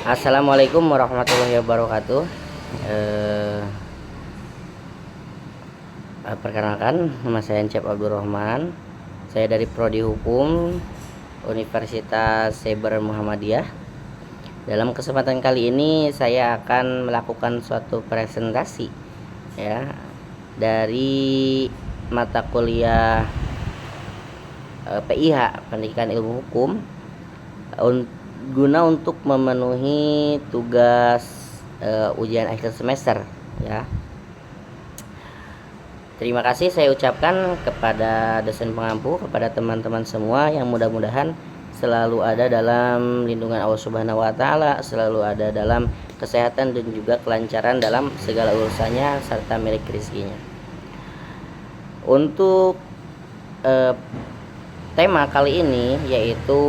Assalamualaikum warahmatullahi wabarakatuh. Eh, Perkenalkan, nama saya Encep Abdurrahman. Saya dari Prodi Hukum Universitas Saber Muhammadiyah. Dalam kesempatan kali ini saya akan melakukan suatu presentasi ya dari mata kuliah PIH Pendidikan Ilmu Hukum guna untuk memenuhi tugas ujian akhir semester ya. Terima kasih saya ucapkan kepada dosen pengampu, kepada teman-teman semua yang mudah-mudahan selalu ada dalam lindungan Allah Subhanahu wa taala, selalu ada dalam kesehatan dan juga kelancaran dalam segala urusannya serta milik rezekinya. Untuk tema kali ini yaitu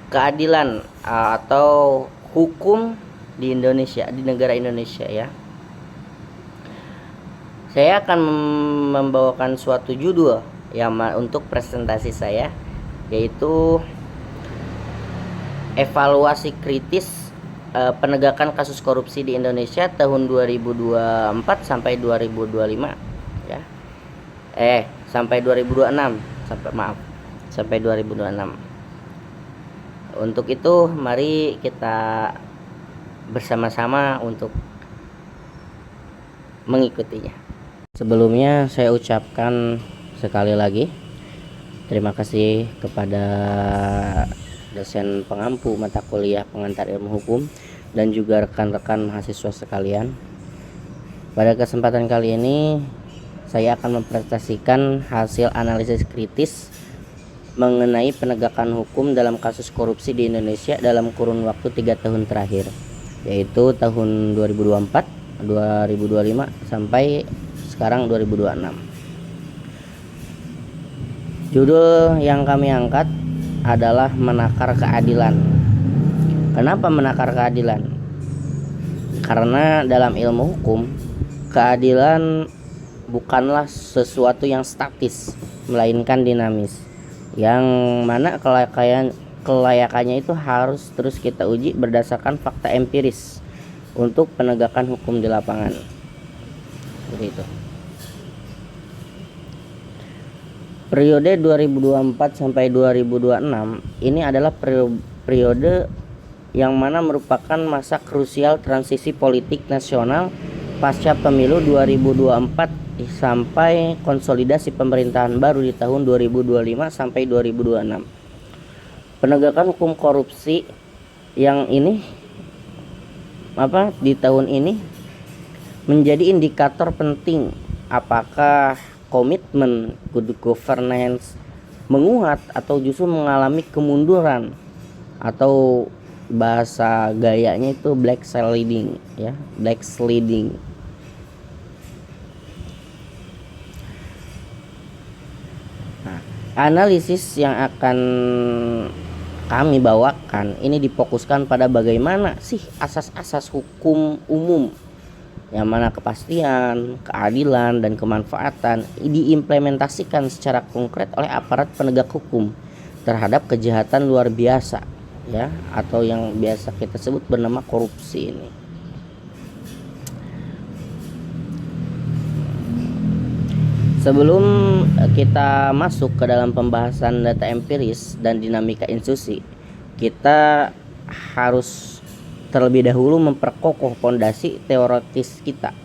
keadilan atau hukum di Indonesia, di negara Indonesia ya. Saya akan membawakan suatu judul yang untuk presentasi saya, yaitu evaluasi kritis penegakan kasus korupsi di Indonesia tahun 2024 sampai 2025 ya. Sampai 2026, sampai 2026. Untuk itu mari kita bersama-sama untuk mengikutinya. Sebelumnya saya ucapkan sekali lagi terima kasih kepada dosen pengampu mata kuliah pengantar ilmu hukum dan juga rekan-rekan mahasiswa sekalian. Pada kesempatan kali ini saya akan mempresentasikan hasil analisis kritis mengenai penegakan hukum dalam kasus korupsi di Indonesia dalam kurun waktu 3 tahun terakhir, yaitu tahun 2024, 2025 sampai sekarang 2026. Judul yang kami angkat adalah menakar keadilan. Kenapa menakar keadilan? Karena dalam ilmu hukum, keadilan bukanlah sesuatu yang statis, melainkan dinamis, yang mana kelayakannya itu harus terus kita uji berdasarkan fakta empiris untuk penegakan hukum di lapangan. Begitu. Periode 2024 sampai 2026 ini adalah periode yang mana merupakan masa krusial transisi politik nasional pasca pemilu 2024 sampai konsolidasi pemerintahan baru di tahun 2025 sampai 2026. Penegakan hukum korupsi yang ini di tahun ini menjadi indikator penting apakah komitmen good governance menguat atau justru mengalami kemunduran, atau bahasa gayanya itu backsliding ya, backsliding. Nah, analisis yang akan kami bawakan ini difokuskan pada bagaimana sih asas-asas hukum umum, yang mana kepastian, keadilan, dan kemanfaatan diimplementasikan secara konkret oleh aparat penegak hukum terhadap kejahatan luar biasa ya, atau yang biasa kita sebut bernama korupsi ini. Sebelum kita masuk ke dalam pembahasan data empiris dan dinamika institusi, kita harus terlebih dahulu memperkokoh fondasi teoritis kita,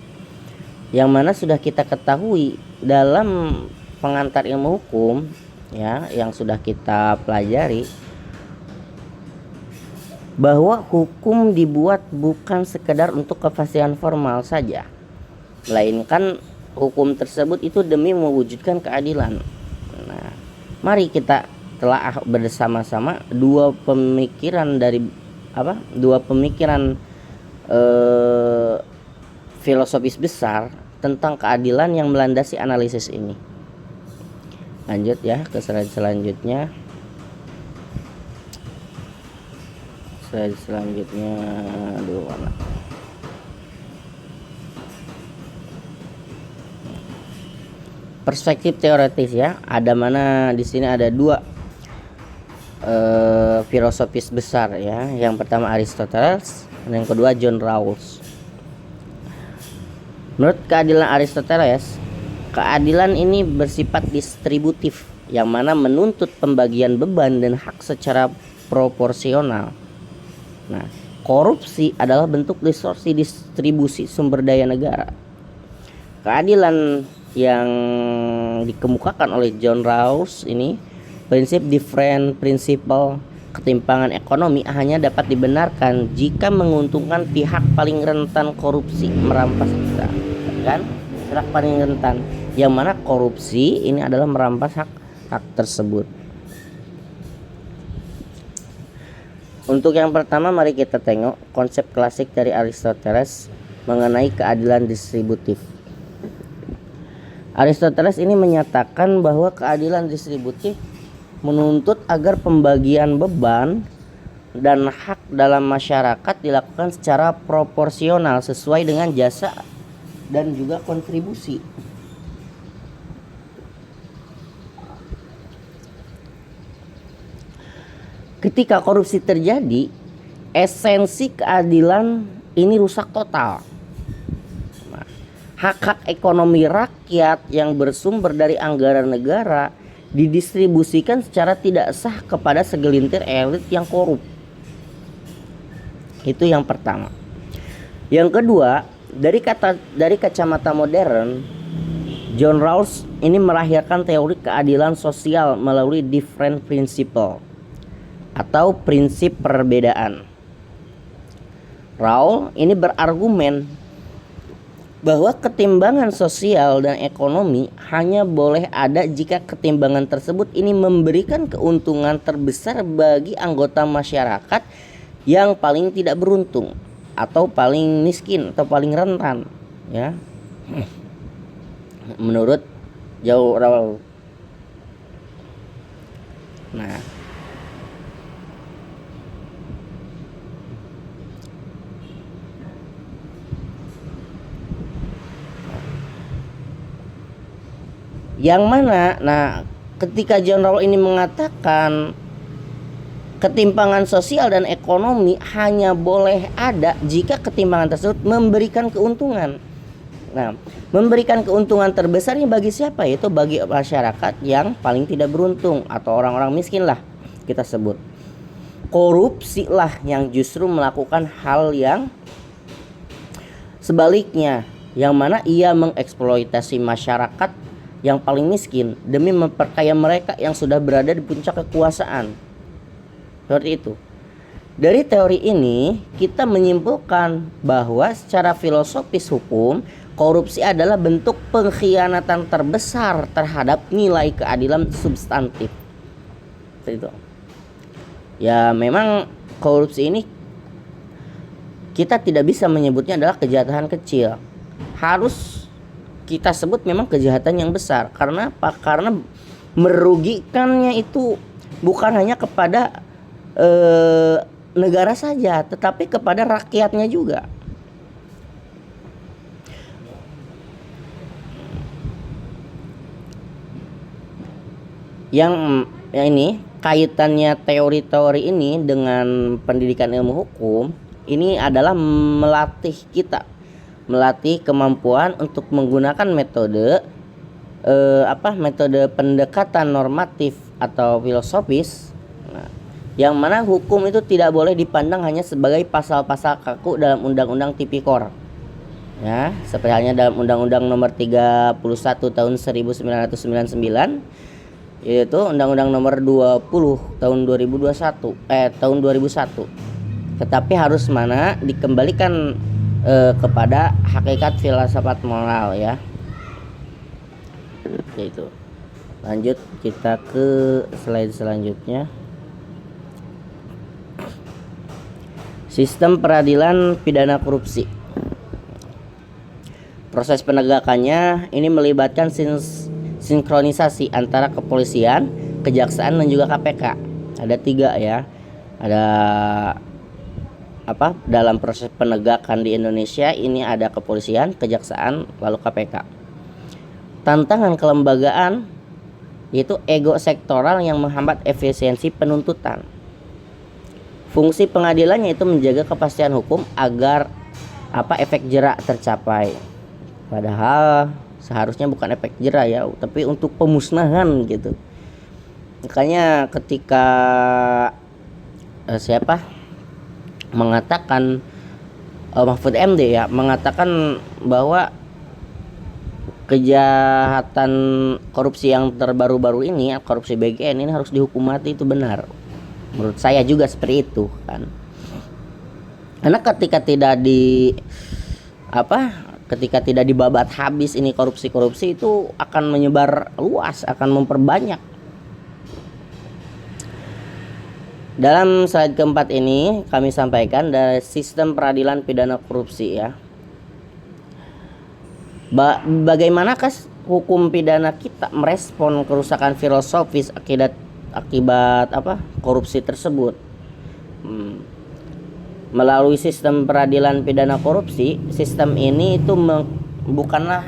yang mana sudah kita ketahui dalam pengantar ilmu hukum ya, yang sudah kita pelajari bahwa hukum dibuat bukan sekedar untuk kepastian formal saja, melainkan hukum tersebut itu demi mewujudkan keadilan. Nah, mari kita telah bersama-sama dua pemikiran filosofis besar tentang keadilan yang melandasi analisis ini. Lanjut ya ke slide selanjutnya. Perspektif teoritis ya. Ada mana di sini ada dua filosofis besar ya. Yang pertama Aristoteles dan yang kedua John Rawls. Menurut keadilan Aristoteles, keadilan ini bersifat distributif yang mana menuntut pembagian beban dan hak secara proporsional. Nah, korupsi adalah bentuk distorsi distribusi sumber daya negara. Keadilan yang dikemukakan oleh John Rawls ini, prinsip different principle, ketimpangan ekonomi hanya dapat dibenarkan jika menguntungkan pihak paling rentan korupsi merampas kita, kan? Pihak paling rentan, yang mana korupsi ini adalah merampas hak tersebut. Untuk yang pertama, mari kita tengok konsep klasik dari Aristoteles mengenai keadilan distributif. Aristoteles ini menyatakan bahwa keadilan distributif menuntut agar pembagian beban dan hak dalam masyarakat dilakukan secara proporsional sesuai dengan jasa dan juga kontribusi. Ketika korupsi terjadi, esensi keadilan ini rusak total. Hak-hak ekonomi rakyat yang bersumber dari anggaran negara didistribusikan secara tidak sah kepada segelintir elit yang korup. Itu yang pertama. Yang kedua, dari kacamata modern, John Rawls ini melahirkan teori keadilan sosial melalui different principle atau prinsip perbedaan. Rawls ini berargumen bahwa ketimbangan sosial dan ekonomi hanya boleh ada jika ketimbangan tersebut ini memberikan keuntungan terbesar bagi anggota masyarakat yang paling tidak beruntung atau paling miskin atau paling rentan, ya. Menurut John Rawls. Nah, yang mana, ketika John Rawls ini mengatakan ketimpangan sosial dan ekonomi hanya boleh ada jika ketimpangan tersebut memberikan keuntungan. Nah, memberikan keuntungan terbesar ini bagi siapa? Itu bagi masyarakat yang paling tidak beruntung atau orang-orang miskin lah kita sebut. Korupsi lah yang justru melakukan hal yang sebaliknya, yang mana ia mengeksploitasi masyarakat yang paling miskin demi memperkaya mereka yang sudah berada di puncak kekuasaan. Seperti itu. Dari teori ini kita menyimpulkan bahwa secara filosofis hukum, korupsi adalah bentuk pengkhianatan terbesar terhadap nilai keadilan substantif. Seperti itu. Ya, memang korupsi ini kita tidak bisa menyebutnya adalah kejahatan kecil. Harus kita sebut memang kejahatan yang besar. Karena apa? Karena merugikannya itu bukan hanya kepada negara saja, tetapi kepada rakyatnya juga. Yang ini kaitannya teori-teori ini dengan pendidikan ilmu hukum ini adalah melatih kemampuan untuk menggunakan metode pendekatan normatif atau filosofis, yang mana hukum itu tidak boleh dipandang hanya sebagai pasal-pasal kaku dalam Undang-Undang Tipikor, ya, seperti halnya dalam Undang-Undang Nomor 31 Tahun 1999, yaitu Undang-Undang Nomor 20 Tahun 2001, tetapi harus dikembalikan kepada hakikat filsafat moral, ya. Itu. Lanjut kita ke slide selanjutnya. Sistem peradilan pidana korupsi. Proses penegakannya ini melibatkan sinkronisasi antara kepolisian, kejaksaan dan juga KPK. Ada 3, ya. Ada dalam proses penegakan di Indonesia ini ada kepolisian, kejaksaan, lalu KPK. Tantangan kelembagaan yaitu ego sektoral yang menghambat efisiensi penuntutan. Fungsi pengadilan yaitu menjaga kepastian hukum agar efek jerak tercapai. Padahal seharusnya bukan efek jerak ya, tapi untuk pemusnahan gitu. Makanya ketika mengatakan Mahfud MD ya mengatakan bahwa kejahatan korupsi yang terbaru-baru ini, korupsi BGN ini harus dihukum mati, itu benar. Menurut saya juga seperti itu kan. Karena ketika tidak dibabat habis ini korupsi itu akan menyebar luas, akan memperbanyak. Dalam slide keempat ini kami sampaikan dari sistem peradilan pidana korupsi ya. Bagaimanakah hukum pidana kita merespon kerusakan filosofis akibat korupsi tersebut? Melalui sistem peradilan pidana korupsi, sistem ini itu bukanlah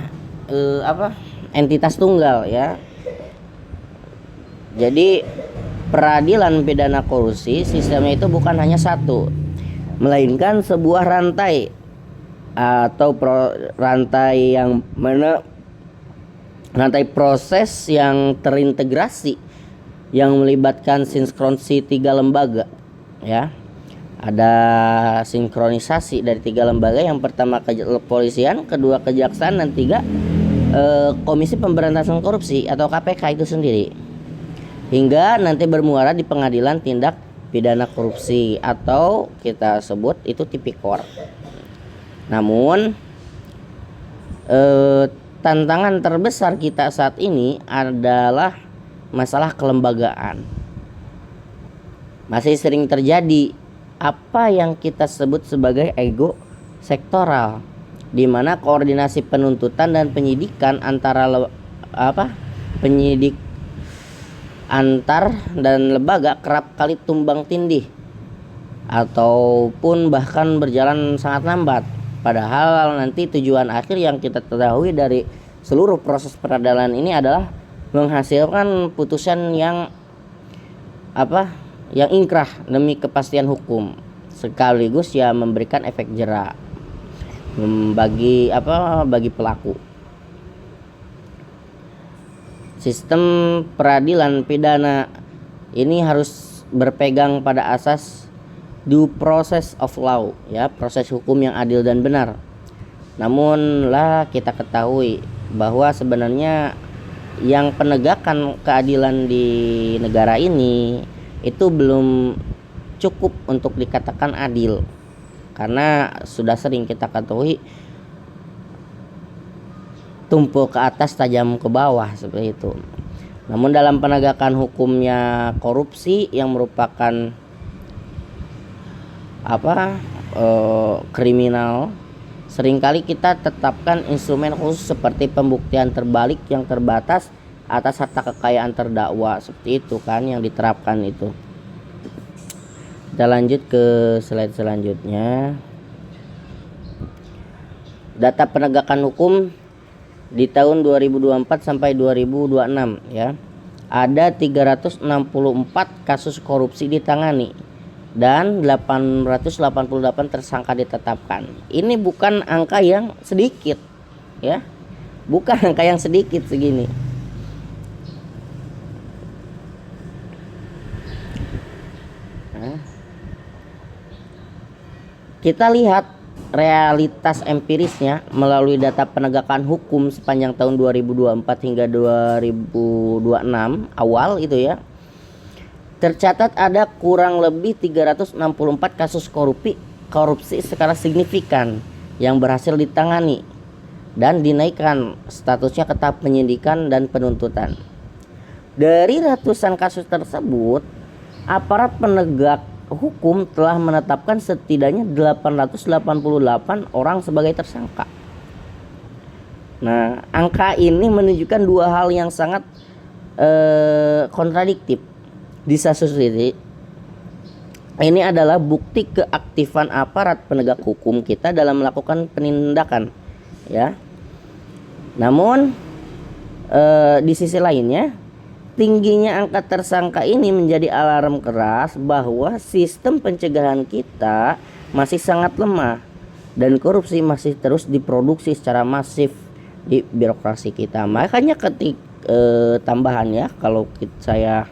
entitas tunggal ya. Jadi peradilan pidana korupsi sistemnya itu bukan hanya satu, melainkan sebuah rantai atau rantai yang mana rantai proses yang terintegrasi yang melibatkan sinkronisi 3 lembaga ya. Ada sinkronisasi dari 3 lembaga, yang pertama kepolisian, kedua kejaksaan, dan 3 Komisi Pemberantasan Korupsi atau KPK itu sendiri, hingga nanti bermuara di Pengadilan Tindak Pidana Korupsi atau kita sebut itu Tipikor. Namun tantangan terbesar kita saat ini adalah masalah kelembagaan. Masih sering terjadi apa yang kita sebut sebagai ego sektoral, di mana koordinasi penuntutan dan penyidikan antara penyidik antar dan lembaga kerap kali tumbang tindih ataupun bahkan berjalan sangat lambat. Padahal nanti tujuan akhir yang kita ketahui dari seluruh proses peradilan ini adalah menghasilkan putusan yang inkrah demi kepastian hukum, sekaligus ya memberikan efek jerak bagi pelaku. Sistem peradilan pidana ini harus berpegang pada asas due process of law ya, proses hukum yang adil dan benar. Namun kita ketahui bahwa sebenarnya yang penegakan keadilan di negara ini itu belum cukup untuk dikatakan adil, karena sudah sering kita ketahui tumpul ke atas tajam ke bawah seperti itu. Namun dalam penegakan hukumnya korupsi yang merupakan kriminal, seringkali kita tetapkan instrumen khusus seperti pembuktian terbalik yang terbatas atas harta kekayaan terdakwa, seperti itu kan yang diterapkan itu. Kita lanjut ke slide selanjutnya. Data penegakan hukum di tahun 2024 sampai 2026 ya. Ada 364 kasus korupsi ditangani dan 888 tersangka ditetapkan. Ini bukan angka yang sedikit ya. Bukan angka yang sedikit segini. Kita lihat realitas empirisnya melalui data penegakan hukum sepanjang tahun 2024 hingga 2026 awal itu ya. Tercatat ada kurang lebih 364 kasus korupsi secara signifikan yang berhasil ditangani dan dinaikkan statusnya ke tahap penyidikan dan penuntutan. Dari ratusan kasus tersebut, aparat penegak hukum telah menetapkan setidaknya 888 orang sebagai tersangka. Nah, angka ini menunjukkan dua hal yang sangat kontradiktif. Di satu sisi, ini adalah bukti keaktifan aparat penegak hukum kita dalam melakukan penindakan, ya. Namun di sisi lainnya, tingginya angka tersangka ini menjadi alarm keras bahwa sistem pencegahan kita masih sangat lemah dan korupsi masih terus diproduksi secara masif di birokrasi kita. Makanya tambahan ya, kalau saya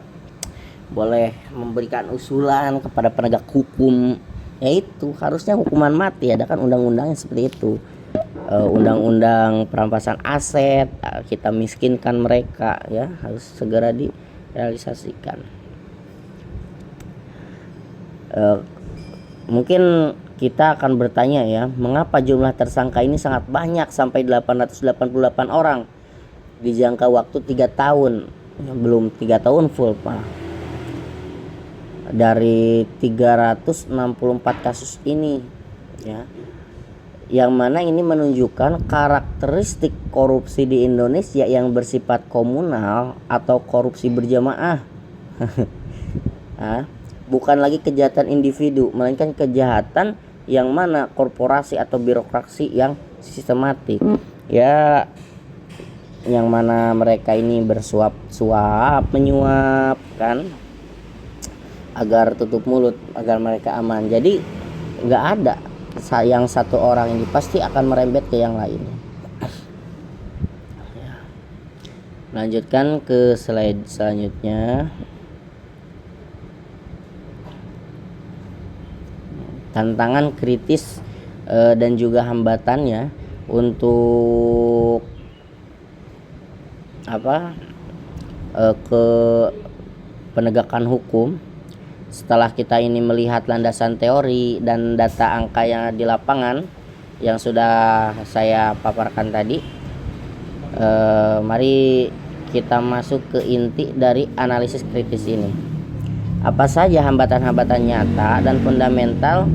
boleh memberikan usulan kepada penegak hukum, yaitu harusnya hukuman mati. Ada kan undang-undangnya seperti itu. Undang-undang perampasan aset, kita miskinkan mereka, ya harus segera direalisasikan. Mungkin kita akan bertanya ya, mengapa jumlah tersangka ini sangat banyak sampai 888 orang di jangka waktu 3 tahun, belum 3 tahun full Pak. Dari 364 kasus ini ya, yang mana ini menunjukkan karakteristik korupsi di Indonesia yang bersifat komunal atau korupsi berjamaah. Bukan lagi kejahatan individu, melainkan kejahatan yang mana korporasi atau birokrasi yang sistematik, ya, yang mana mereka ini bersuap-suap, menyuap kan, agar tutup mulut, agar mereka aman. Jadi nggak ada yang satu orang ini pasti akan merembet ke yang lain. Lanjutkan ke slide selanjutnya. Tantangan kritis dan juga hambatannya untuk ke penegakan hukum. Setelah kita ini melihat landasan teori dan data angka yang di lapangan yang sudah saya paparkan tadi, mari kita masuk ke inti dari analisis kritis ini. Apa saja hambatan-hambatan nyata dan fundamental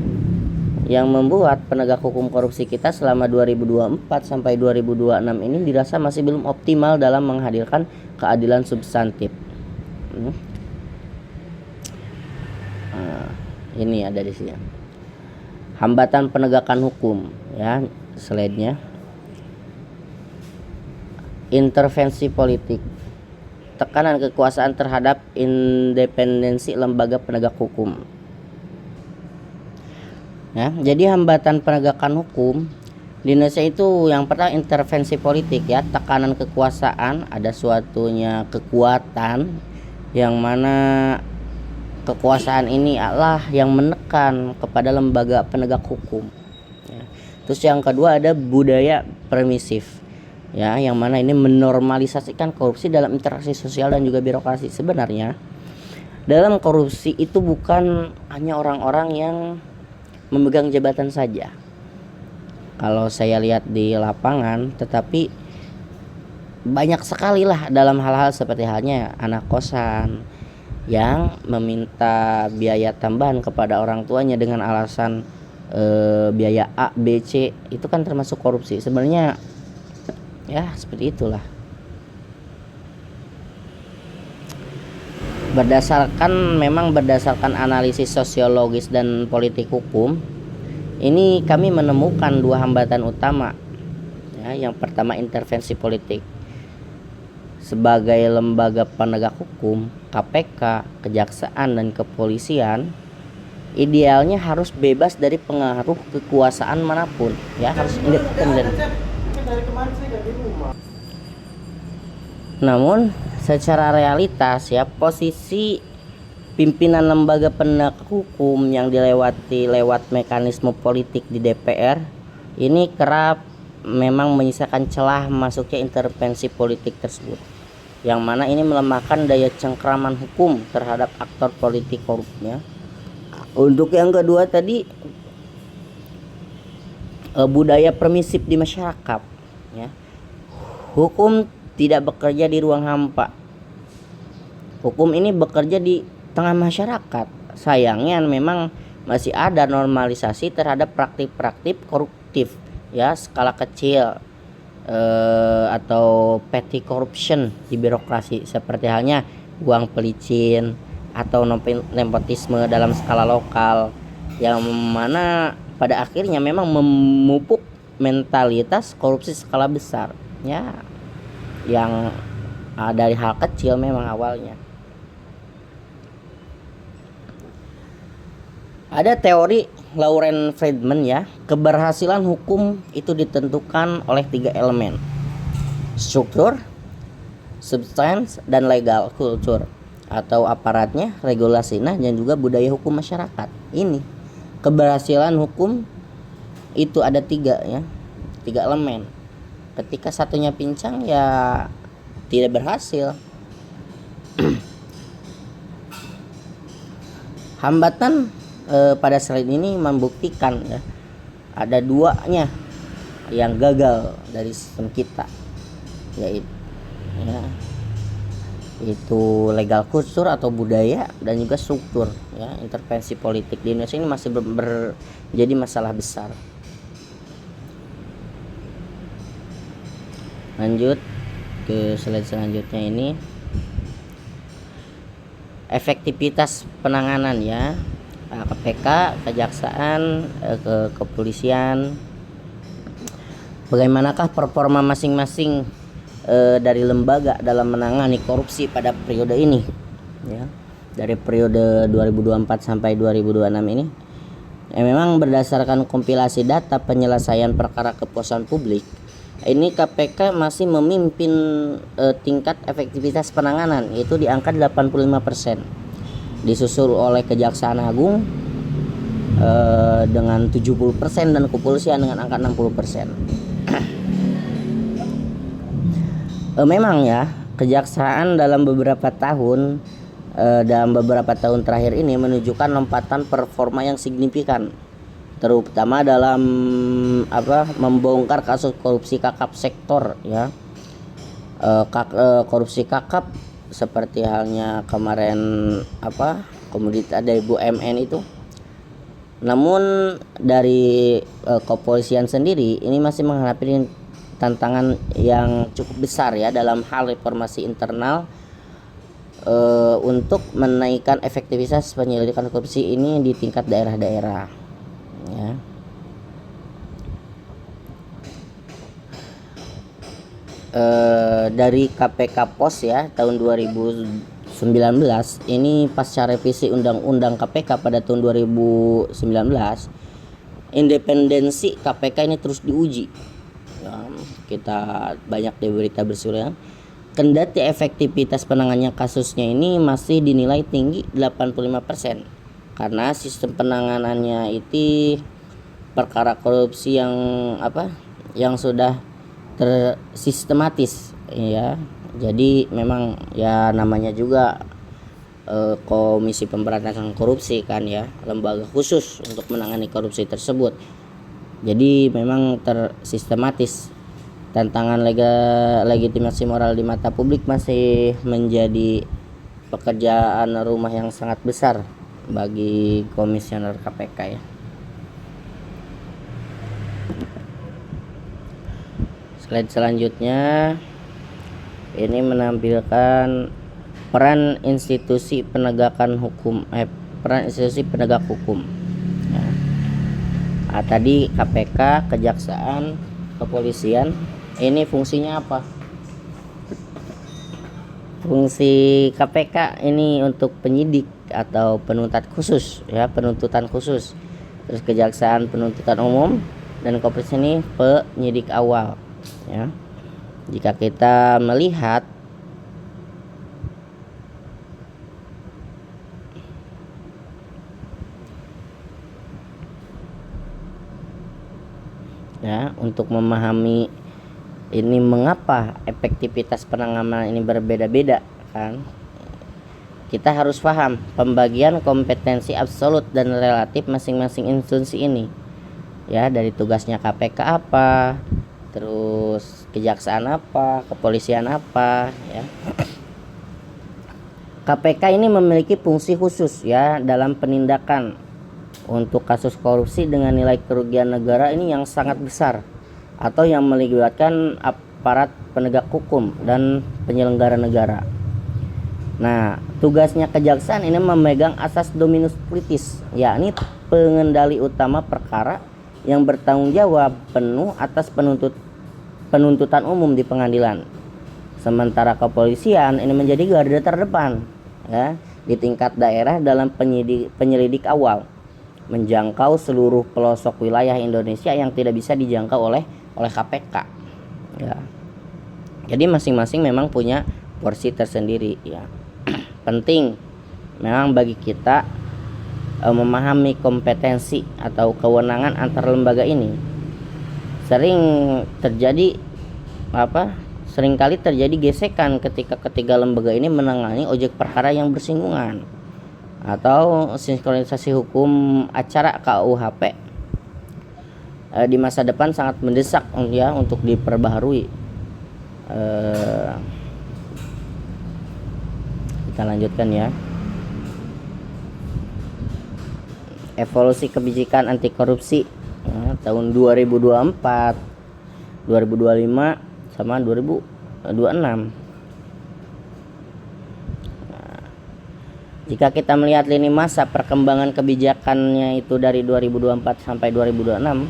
yang membuat penegak hukum korupsi kita selama 2024 sampai 2026 ini dirasa masih belum optimal dalam menghadirkan keadilan substantif. Ini ada di sini. Hambatan penegakan hukum, ya, slide-nya. Intervensi politik, tekanan kekuasaan terhadap independensi lembaga penegak hukum. Ya, jadi hambatan penegakan hukum di Indonesia itu yang pertama intervensi politik, ya, tekanan kekuasaan, ada suatunya kekuatan yang mana kekuasaan ini adalah yang menekan kepada lembaga penegak hukum. Ya. Terus yang kedua ada budaya permisif, ya, yang mana ini menormalisasikan korupsi dalam interaksi sosial dan juga birokrasi. Sebenarnya dalam korupsi itu bukan hanya orang-orang yang memegang jabatan saja, kalau saya lihat di lapangan, tetapi banyak sekali lah dalam hal-hal seperti halnya anak kosan yang meminta biaya tambahan kepada orang tuanya dengan alasan biaya A, B, C, itu kan termasuk korupsi. Sebenarnya ya seperti itulah. Berdasarkan analisis sosiologis dan politik hukum, ini kami menemukan dua hambatan utama. Ya, yang pertama intervensi politik. Sebagai lembaga penegak hukum, KPK, kejaksaan dan kepolisian idealnya harus bebas dari pengaruh kekuasaan manapun, ya, harus independen. Namun secara realitas, ya, posisi pimpinan lembaga penegak hukum yang dilewati lewat mekanisme politik di DPR ini kerap memang menyisakan celah masuknya intervensi politik tersebut, yang mana ini melemahkan daya cengkraman hukum terhadap aktor politik korupnya. Untuk yang kedua tadi, budaya permisif di masyarakat, ya. Hukum tidak bekerja di ruang hampa. Hukum ini bekerja di tengah masyarakat. Sayangnya memang masih ada normalisasi terhadap praktik-praktik koruptif, ya, skala kecil atau petty corruption di birokrasi, seperti halnya uang pelicin atau nepotisme dalam skala lokal, yang mana pada akhirnya memang memupuk mentalitas korupsi skala besar, ya, yang dari hal kecil memang awalnya. Ada teori Lauren Friedman ya, keberhasilan hukum itu ditentukan oleh 3 elemen: struktur, substance, dan legal culture, atau aparatnya, regulasinya, dan juga budaya hukum masyarakat. Ini keberhasilan hukum itu ada 3 ya, 3 elemen. Ketika satunya pincang ya tidak berhasil. Hambatan pada slide ini membuktikan ya, ada 2-nya yang gagal dari sistem kita, yaitu itu legal culture atau budaya, dan juga struktur ya. Intervensi politik di Indonesia ini masih jadi masalah besar. Lanjut ke slide selanjutnya, ini efektivitas penanganan ya, KPK, kejaksaan, kepolisian. Bagaimanakah performa masing-masing dari lembaga dalam menangani korupsi pada periode ini ya, dari periode 2024 sampai 2026 ini ya. Memang berdasarkan kompilasi data penyelesaian perkara kepuasan publik, ini KPK masih memimpin tingkat efektivitas penanganan, yaitu di angka 85%, disusul oleh Kejaksaan Agung dengan 70% dan kepolisian dengan angka 60%. Memang ya, kejaksaan dalam beberapa tahun terakhir ini menunjukkan lompatan performa yang signifikan, terutama dalam membongkar kasus korupsi kakap sektor ya. Korupsi kakap seperti halnya kemarin komoditas dari BUMN itu. Namun dari kepolisian sendiri ini masih menghadapi tantangan yang cukup besar ya dalam hal reformasi internal untuk menaikkan efektivitas penyelidikan korupsi ini di tingkat daerah-daerah ya. Dari KPK Pos ya tahun 2019 ini, pasca revisi undang-undang KPK pada tahun 2019, independensi KPK ini terus diuji ya. Kita banyak di berita berseliweran, kendati efektivitas penanganannya kasusnya ini masih dinilai tinggi 85%, karena sistem penanganannya itu perkara korupsi yang sudah tersistematis ya. Jadi memang ya namanya juga Komisi Pemberantasan Korupsi kan ya, lembaga khusus untuk menangani korupsi tersebut. Jadi memang tersistematis. Tantangan legitimasi moral di mata publik masih menjadi pekerjaan rumah yang sangat besar bagi komisioner KPK ya. Slide selanjutnya ini menampilkan peran institusi penegakan hukum, peran institusi penegak hukum ya. Tadi KPK, kejaksaan, kepolisian, ini fungsinya apa? Fungsi KPK ini untuk penyidik atau penuntat khusus ya, penuntutan khusus. Terus kejaksaan penuntutan umum, dan kepolisian ini penyidik awal ya. Jika kita melihat ya, untuk memahami ini mengapa efektivitas penanganan ini berbeda-beda kan, kita harus paham pembagian kompetensi absolut dan relatif masing-masing institusi ini ya. Dari tugasnya KPK apa, terus kejaksaan apa, kepolisian apa ya. KPK ini memiliki fungsi khusus ya dalam penindakan untuk kasus korupsi dengan nilai kerugian negara ini yang sangat besar, atau yang melibatkan aparat penegak hukum dan penyelenggara negara. Nah, tugasnya kejaksaan ini memegang asas dominus litis, yakni pengendali utama perkara yang bertanggung jawab penuh atas penuntutan umum di pengadilan. Sementara kepolisian ini menjadi garda terdepan ya di tingkat daerah dalam penyelidik awal, menjangkau seluruh pelosok wilayah Indonesia yang tidak bisa dijangkau oleh KPK ya. Jadi masing-masing memang punya porsi tersendiri ya. Penting memang bagi kita memahami kompetensi atau kewenangan antar lembaga ini. Seringkali terjadi gesekan ketika ketiga lembaga ini menangani objek perkara yang bersinggungan atau sinkronisasi hukum acara KUHP di masa depan sangat mendesak ya untuk diperbaharui. Kita lanjutkan ya. Evolusi kebijakan anti korupsi tahun 2024, 2025 sama 2026. Jika kita melihat lini masa perkembangan kebijakannya itu dari 2024 sampai 2026,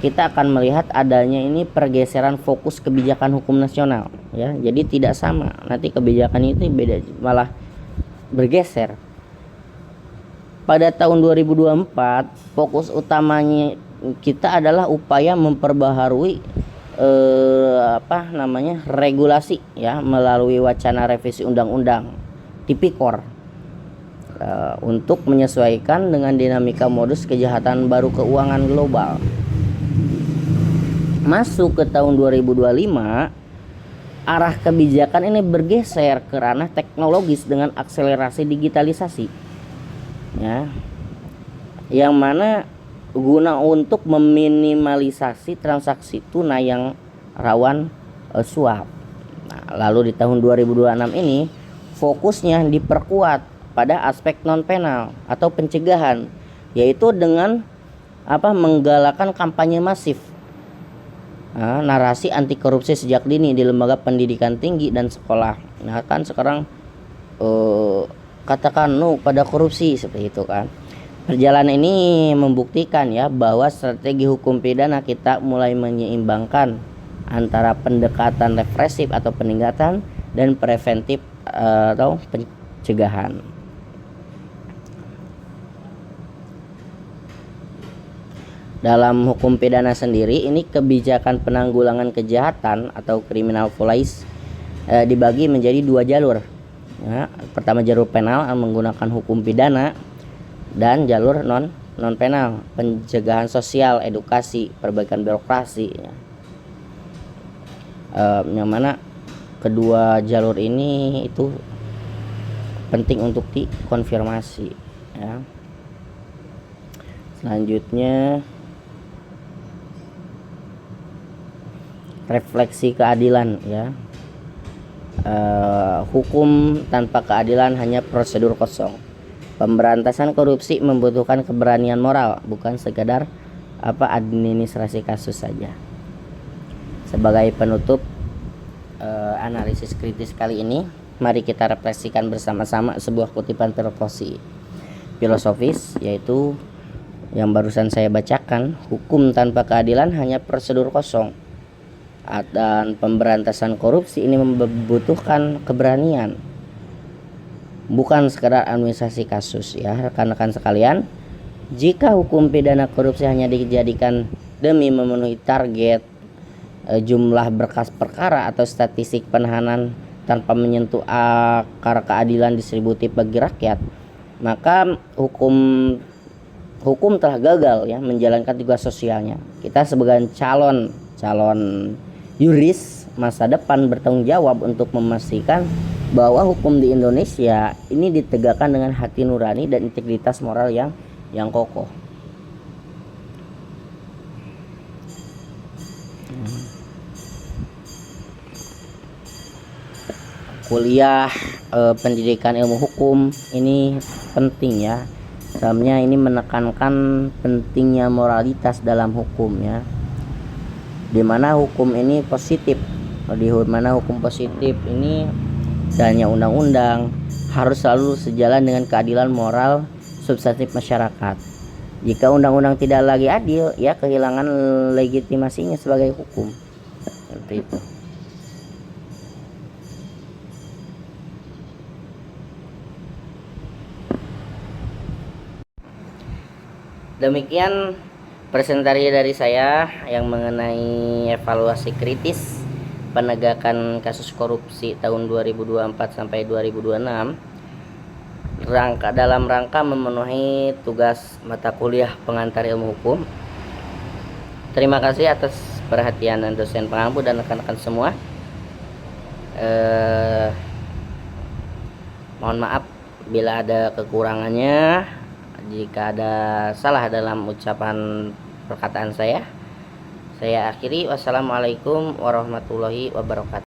kita akan melihat adanya ini pergeseran fokus kebijakan hukum nasional ya. Jadi tidak sama, nanti kebijakan itu beda, malah bergeser. Pada tahun 2024 fokus utamanya kita adalah upaya memperbaharui regulasi ya melalui wacana revisi undang-undang Tipikor untuk menyesuaikan dengan dinamika modus kejahatan baru keuangan global. Masuk ke tahun 2025, arah kebijakan ini bergeser ke ranah teknologis dengan akselerasi digitalisasi ya, yang mana guna untuk meminimalisasi transaksi tunai yang rawan suap. Nah, lalu di tahun 2026 ini fokusnya diperkuat pada aspek non penal atau pencegahan, yaitu dengan menggalakkan kampanye masif narasi anti korupsi sejak dini di lembaga pendidikan tinggi dan sekolah. Nah kan sekarang katakan no pada korupsi seperti itu kan. Perjalanan ini membuktikan ya bahwa strategi hukum pidana kita mulai menyeimbangkan antara pendekatan represif atau penindakan dan preventif atau pencegahan. Dalam hukum pidana sendiri ini kebijakan penanggulangan kejahatan atau criminal police dibagi menjadi dua jalur. Ya, pertama jalur penal menggunakan hukum pidana dan jalur non penal, pencegahan sosial, edukasi, perbaikan birokrasi ya. Yang mana kedua jalur ini itu penting untuk dikonfirmasi ya. Selanjutnya refleksi keadilan ya. Hukum tanpa keadilan hanya prosedur kosong. Pemberantasan korupsi membutuhkan keberanian moral, bukan sekadar administrasi kasus saja. Sebagai penutup analisis kritis kali ini, mari kita refleksikan bersama-sama sebuah kutipan filosofis, yaitu yang barusan saya bacakan. Hukum tanpa keadilan hanya prosedur kosong, dan pemberantasan korupsi ini membutuhkan keberanian, bukan sekadar administrasi kasus ya rekan-rekan sekalian. Jika hukum pidana korupsi hanya dijadikan demi memenuhi target jumlah berkas perkara atau statistik penahanan tanpa menyentuh akar keadilan distributif bagi rakyat, maka hukum telah gagal ya menjalankan tugas sosialnya. Kita sebagai calon yuris masa depan bertanggung jawab untuk memastikan bahwa hukum di Indonesia ini ditegakkan dengan hati nurani dan integritas moral yang kokoh. Kuliah pendidikan ilmu hukum ini penting ya. Dalamnya ini menekankan pentingnya moralitas dalam hukum ya. Di mana hukum ini positif, di mana hukum positif ini dalnya undang-undang harus selalu sejalan dengan keadilan moral substantif masyarakat. Jika undang-undang tidak lagi adil, ya kehilangan legitimasinya sebagai hukum. Seperti itu. Demikian presentasi dari saya yang mengenai evaluasi kritis penegakan kasus korupsi tahun 2024 sampai 2026 dalam rangka memenuhi tugas mata kuliah pengantar ilmu hukum. Terima kasih atas perhatian dosen pengampu dan rekan-rekan semua. Mohon maaf bila ada kekurangannya, jika ada salah dalam ucapan perkataan saya akhiri. Wassalamualaikum warahmatullahi wabarakatuh.